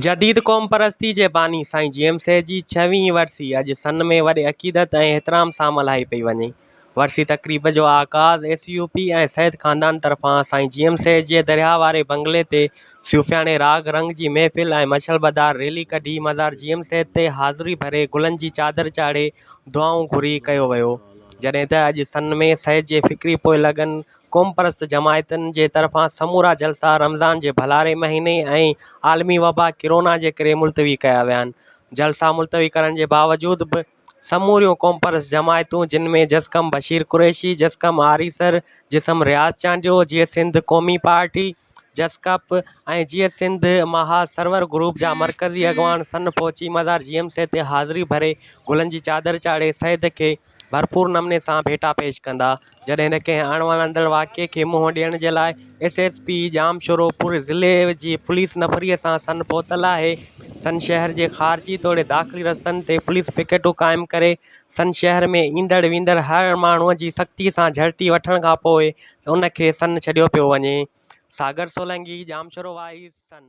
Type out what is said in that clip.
जदीद क़ौम परस्ती जे बानी साईं जीएम सेठ जी 6वीं वरसी अॼु सन में वॾे अक़ीदत ऐं एहतराम सां मल्हाई पई वञे। वरसी तक़रीब जो आगाज़ एसयूपी ऐं सैद ख़ानदान तरफ़ां साईं जीएम सेठ जे दरिया वारे बंगले ते सूफ़ियाने राग रंग जी महफ़िल ऐं मछलबदार रैली कढी मज़ार जीएम सेठ ते हाज़िरी भरे गुलनि जी चादर चाढ़े दुआऊं घुरी कयो वियो। जॾहिं त अॼु सन में सेठ जे फ़िक्री पोइ लॻनि क़ौम परस्त जमायतुनि जे तरफ़ां समूरा जलसा रमज़ान जे भलारे महीने ऐं आलमी वबा किरोना जे करे मुलतवी कया विया आहिनि। जलसा मुलतवी करण जे बावजूदि बि समूरियूं क़ौम परस्त जमायतूं जिन में जसकम बशीर कुरैशी, जसकम आरीसर, जिस्म रियाज़ चांडियो, जीअं सिंध क़ौमी पार्टी जसकप ऐं जीअं सिंध महाज सरवर ग्रुप जा मरकज़ी अॻवान सन पहुची मज़ार जीएम सेठ ते हाज़िरी भरे गुलनि जी चादर चाढ़े सैद खे भरपूर नमूने सां भेटा पेश कंदा। जॾहिं त कंहिं अणवणंदड़ वाक़िए खे मुंहुं ॾियण जे लाइ एसएसपी जामशोरो पूरे ज़िले जी पुलिस नफ़रीअ सां सन पहुतल आहे। सन शहर जे ख़ारिजी तोड़े दाख़िली रस्तनि ते पुलिस पिकेटूं क़ाइमु करे सन शहर में ईंदड़ वेंदड़ हर माण्हूअ जी सख़्ती सां झड़ती वठण खां पोइ उनखे सन छॾियो पियो वञे। सागर सोलंकी, जामशोरो वाइस, सन।